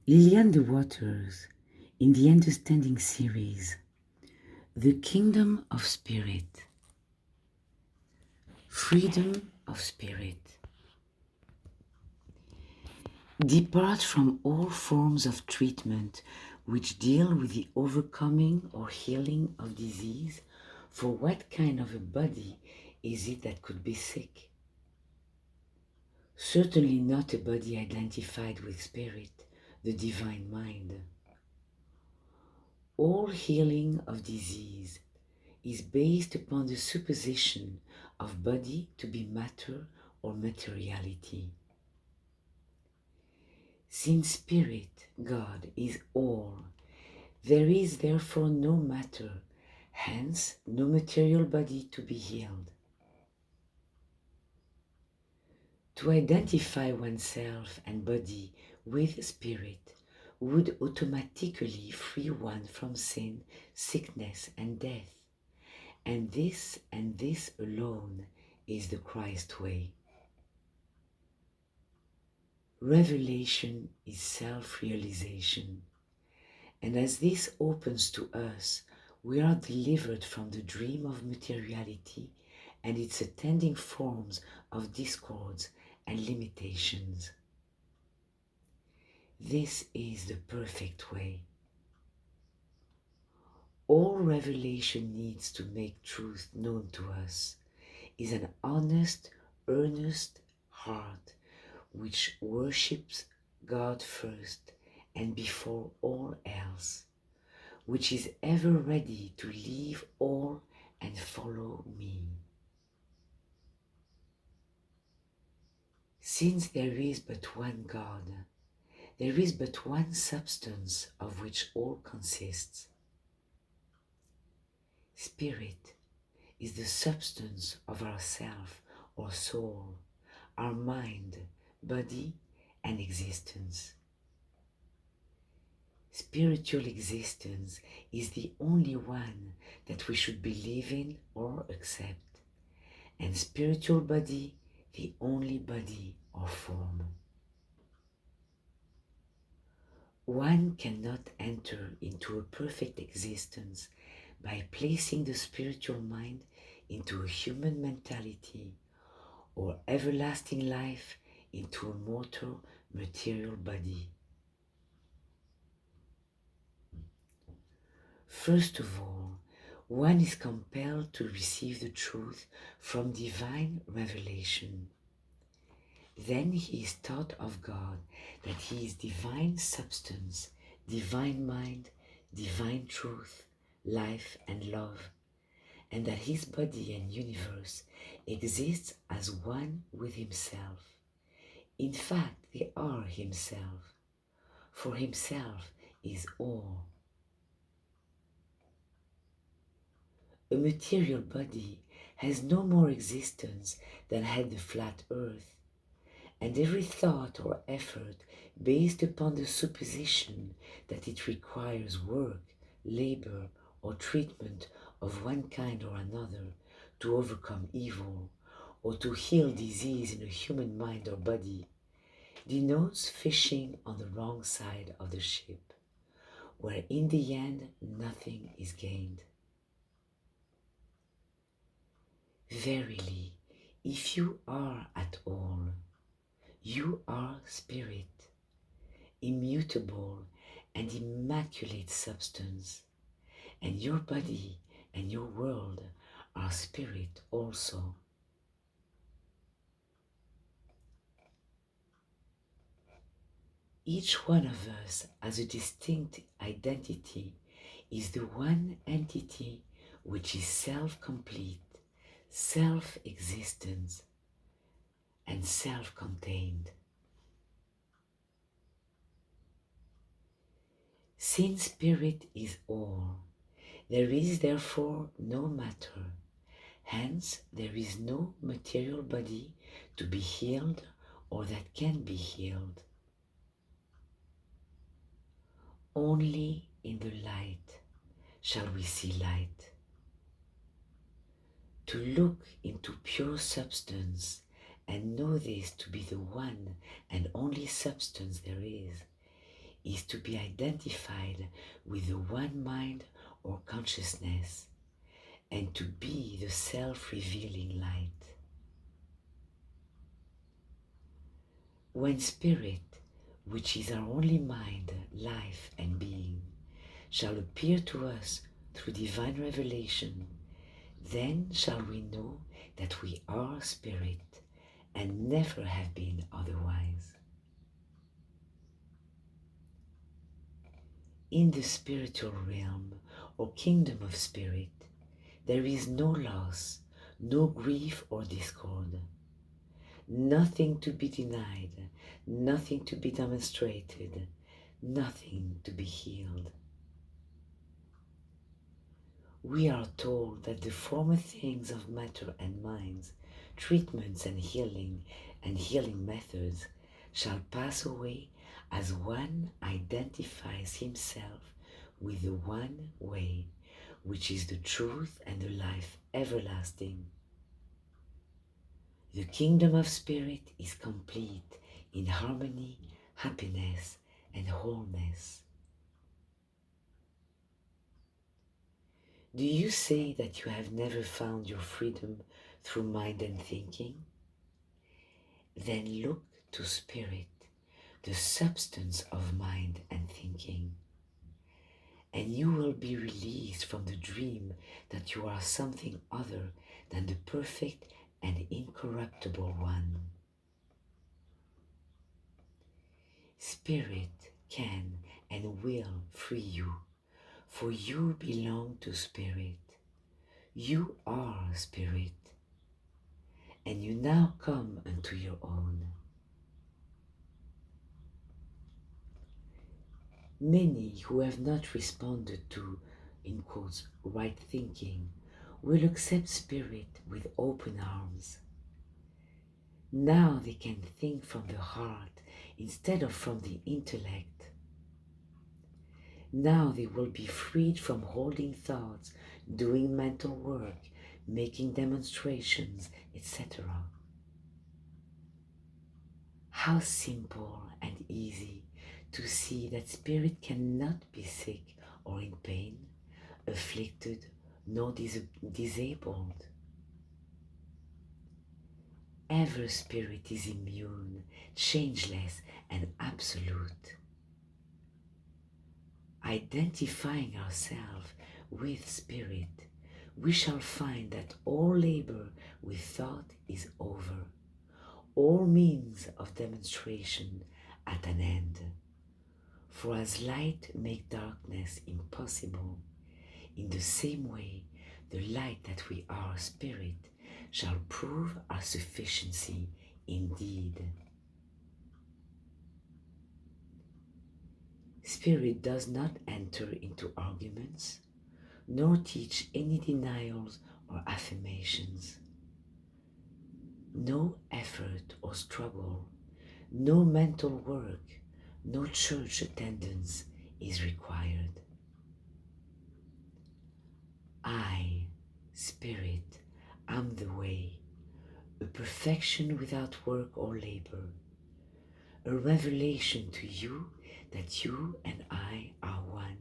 Lillian the Waters, in the Understanding series, the Kingdom of Spirit, Freedom of Spirit. Depart from all forms of treatment which deal with the overcoming or healing of disease, for what kind of a body is it that could be sick? Certainly not a body identified with spirit, the divine mind. All healing of disease is based upon the supposition of body to be matter or materiality. Since Spirit, God, is all, there is therefore no matter, hence no material body to be healed. To identify oneself and body with Spirit would automatically free one from sin, sickness, and death. And this alone is the Christ way. Revelation is self-realization. And as this opens to us, we are delivered from the dream of materiality and its attending forms of discords and limitations. This is the perfect way. All revelation needs to make truth known to us is an honest, earnest heart which worships God first and before all else, which is ever ready to leave all and follow me. Since there is but one God, there is but one substance of which all consists. Spirit is the substance of our self or soul, our mind, body, and existence. Spiritual existence is the only one that we should believe in or accept, and spiritual body the only body or form. One cannot enter into a perfect existence by placing the spiritual mind into a human mentality or everlasting life into a mortal material body. First of all, one is compelled to receive the truth from divine revelation. Then he is taught of God that he is divine substance, divine mind, divine truth, life and love, and that his body and universe exists as one with himself. In fact, they are himself, for himself is all. A material body has no more existence than had the flat earth, and every thought or effort based upon the supposition that it requires work, labor, or treatment of one kind or another to overcome evil or to heal disease in a human mind or body denotes fishing on the wrong side of the ship, where in the end nothing is gained. Verily, if you are at all, you are spirit, immutable and immaculate substance, and your body and your world are spirit also. Each one of us as a distinct identity is the one entity which is self-complete, self-existence, and self-contained. Since spirit is all, there is therefore no matter, hence there is no material body to be healed or that can be healed. Only in the light shall we see light. To look into pure substance and know this to be the one and only substance there is is to be identified with the one mind or consciousness and to be the self-revealing light. When spirit, which is our only mind, life and being, shall appear to us through divine revelation, then shall we know that we are spirit and never have been otherwise. In the spiritual realm or kingdom of spirit, there is no loss, no grief or discord, nothing to be denied, nothing to be demonstrated, nothing to be healed. We are told that the former things of matter and minds, treatments and healing methods shall pass away as one identifies himself with the one way, which is the truth and the life everlasting. The kingdom of spirit is complete in harmony, happiness, and wholeness. Do you say that you have never found your freedom through mind and thinking? Then look to spirit, the substance of mind and thinking, and you will be released from the dream that you are something other than the perfect and incorruptible one. Spirit can and will free you, for you belong to spirit. You are spirit, and you now come unto your own. Many who have not responded to, in quotes, right thinking, will accept spirit with open arms. Now they can think from the heart instead of from the intellect. Now they will be freed from holding thoughts, doing mental work, making demonstrations, etc. How simple and easy to see that spirit cannot be sick or in pain, afflicted, nor disabled. Ever spirit is immune, changeless, and absolute. Identifying ourselves with spirit, we shall find that all labor with thought is over, all means of demonstration at an end. For as light makes darkness impossible, in the same way the light that we are spirit shall prove our sufficiency indeed. Spirit does not enter into arguments, nor teach any denials or affirmations. No effort or struggle, no mental work, no church attendance is required. I, Spirit, am the way, a perfection without work or labor, a revelation to you that you and I are one,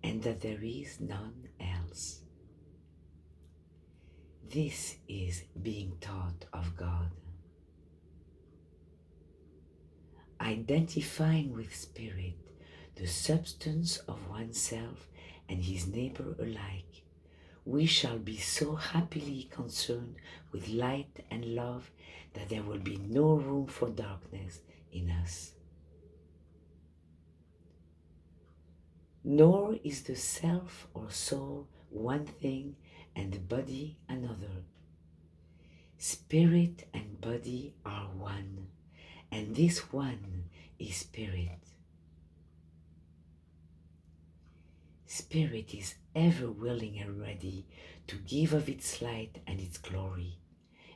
and that there is none else. This is being taught of God. Identifying with spirit, the substance of oneself and his neighbor alike, we shall be so happily concerned with light and love that there will be no room for darkness in us. Nor is the self or soul one thing and the body another. Spirit and body are one, and this one is spirit. Spirit is ever willing and ready to give of its light and its glory,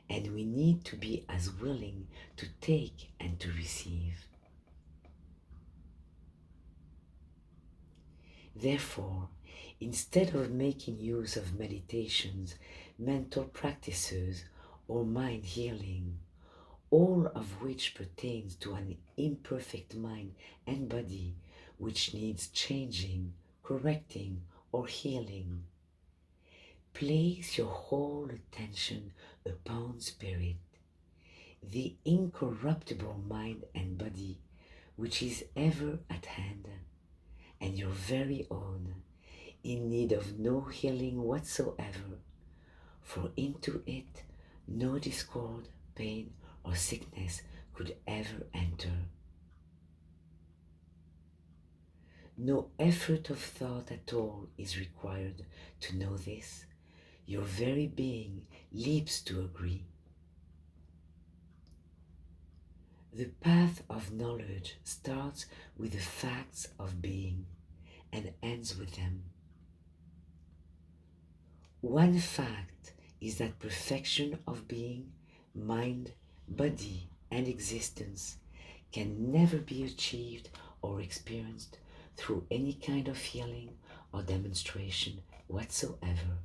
and we need to be as willing to take and to receive. Therefore, instead of making use of meditations, mental practices, or mind healing, all of which pertains to an imperfect mind and body which needs changing, correcting, or healing. Place your whole attention upon spirit, the incorruptible mind and body which is ever at hand, and your very own, in need of no healing whatsoever, for into it no discord, pain, or sickness could ever enter. No effort of thought at all is required to know this. Your very being leaps to agree. The path of knowledge starts with the facts of being and ends with them. One fact is that perfection of being, mind, body, and existence can never be achieved or experienced through any kind of healing or demonstration whatsoever.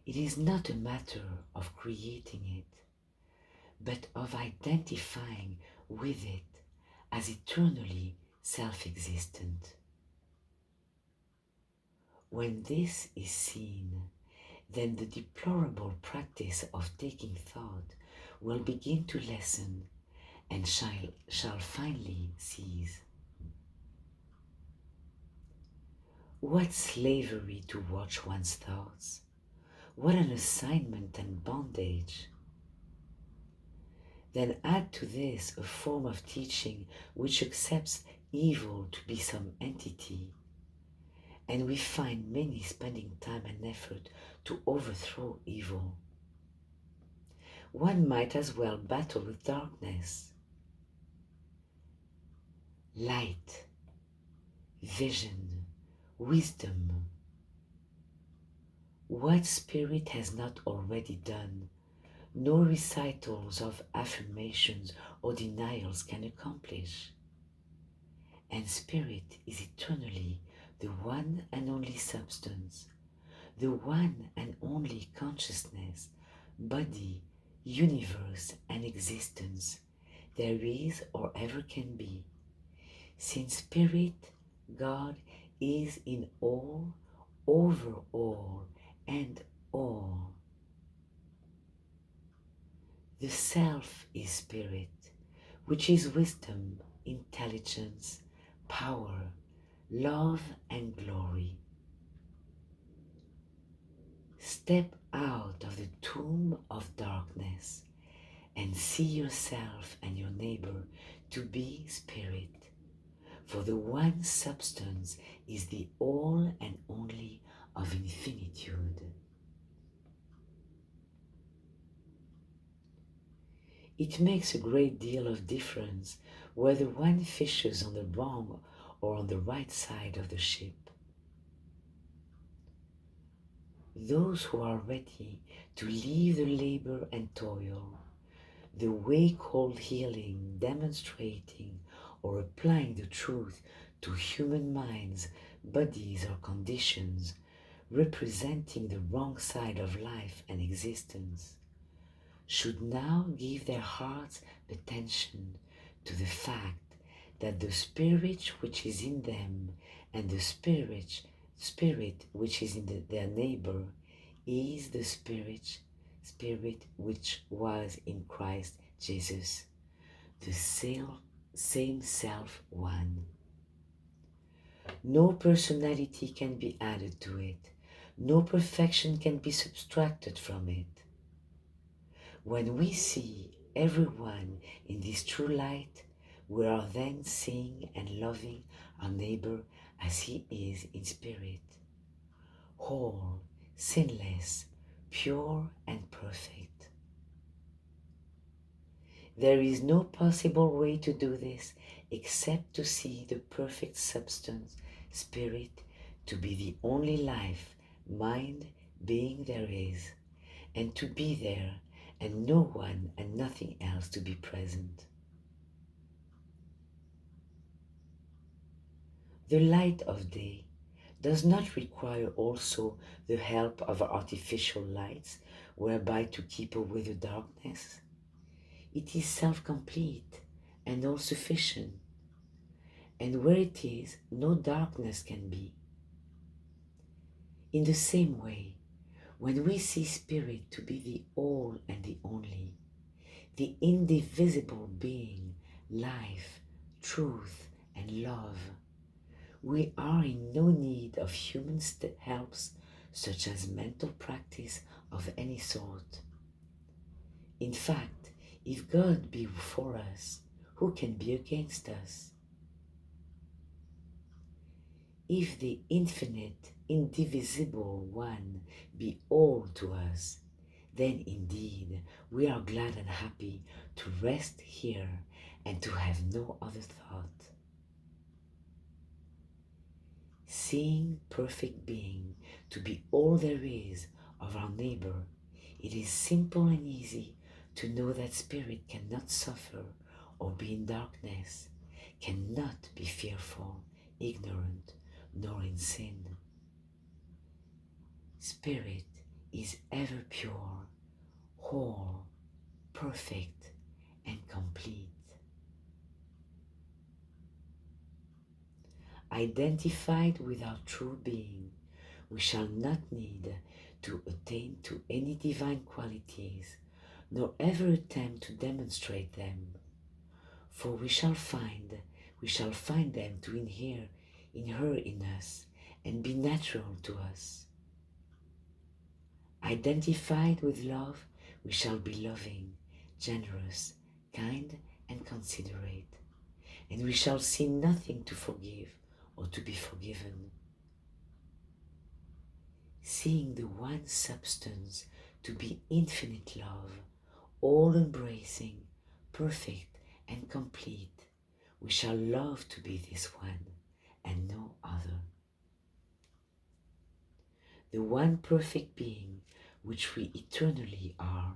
It is not a matter of creating it, but of identifying with it as eternally self-existent. When this is seen, then the deplorable practice of taking thought will begin to lessen and shall finally cease. What slavery to watch one's thoughts! What an assignment and bondage! Then add to this a form of teaching which accepts evil to be some entity, and we find many spending time and effort to overthrow evil. One might as well battle with darkness. Light, vision, wisdom. What spirit has not already done, no recitals of affirmations or denials can accomplish. And spirit is eternally the one and only substance, the one and only consciousness, body, universe, and existence there is or ever can be. Since spirit, God, is in all, over all, and all. The self is spirit, which is wisdom, intelligence, power, love, and glory. Step out of the tomb of darkness and see yourself and your neighbor to be spirit, for the one substance is the all and only of infinitude. It makes a great deal of difference whether one fishes on the wrong or on the right side of the ship. Those who are ready to leave the labor and toil, the way called healing, demonstrating, or applying the truth to human minds, bodies, or conditions, representing the wrong side of life and existence, should now give their hearts attention to the fact that the spirit which is in them and the spirit which is in their neighbor is the spirit which was in Christ Jesus, the same self one. No personality can be added to it. No perfection can be subtracted from it. When we see everyone in this true light, we are then seeing and loving our neighbor as he is in spirit, whole, sinless, pure, and perfect. There is no possible way to do this except to see the perfect substance, spirit, to be the only life, mind, being there is, and to be there, and no one and nothing else to be present. The light of day does not require also the help of artificial lights whereby to keep away the darkness. It is self-complete and all-sufficient, and where it is, no darkness can be. In the same way, when we see Spirit to be the all and the only, the indivisible being, life, truth, and love, we are in no need of human helps such as mental practice of any sort. In fact, if God be for us, who can be against us? If the infinite, indivisible one be all to us, then indeed we are glad and happy to rest here and to have no other thought. Seeing perfect being to be all there is of our neighbor, it is simple and easy to know that Spirit cannot suffer or be in darkness, cannot be fearful, ignorant, nor in sin. Spirit is ever pure, whole, perfect, and complete. Identified with our true being, we shall not need to attain to any divine qualities, nor ever attempt to demonstrate them, for we shall find them to inhere in us and be natural to us. Identified with love, we shall be loving, generous, kind, and considerate, and we shall see nothing to forgive or to be forgiven. Seeing the one substance to be infinite love, all-embracing, perfect, and complete, we shall love to be this one and no other. The one perfect being which we eternally are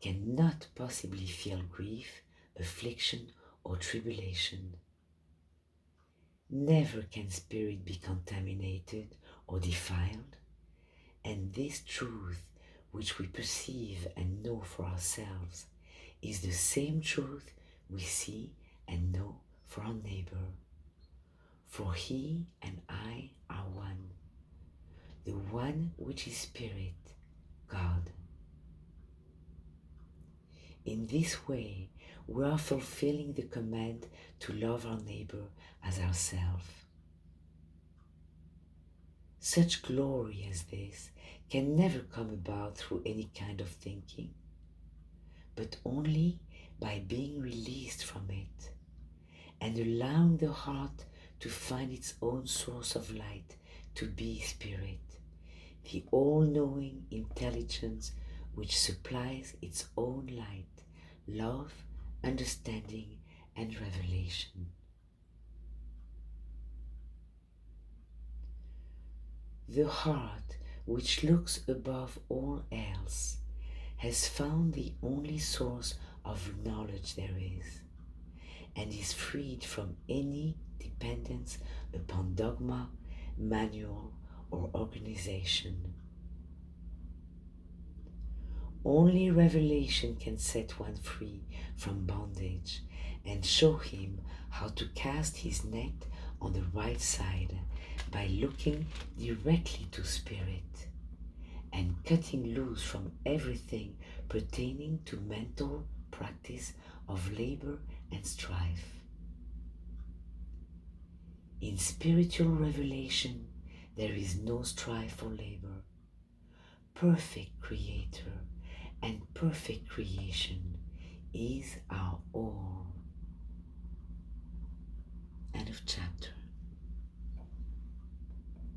cannot possibly feel grief, affliction, or tribulation. Never can Spirit be contaminated or defiled, and this truth which we perceive and know for ourselves is the same truth we see and know for our neighbor. For he and I are one, the one which is Spirit, God. In this way, we are fulfilling the command to love our neighbor as ourselves. Such glory as this can never come about through any kind of thinking, but only by being released from it and allowing the heart to find its own source of light to be Spirit, the all-knowing intelligence which supplies its own light, love, understanding, and revelation. The heart, which looks above all else, has found the only source of knowledge there is, and is freed from any dependence upon dogma, manual, or organization. Only revelation can set one free from bondage and show him how to cast his net on the right side by looking directly to Spirit and cutting loose from everything pertaining to mental practice of labor and strife. In spiritual revelation, there is no strife or labor. Perfect Creator and perfect creation is our all.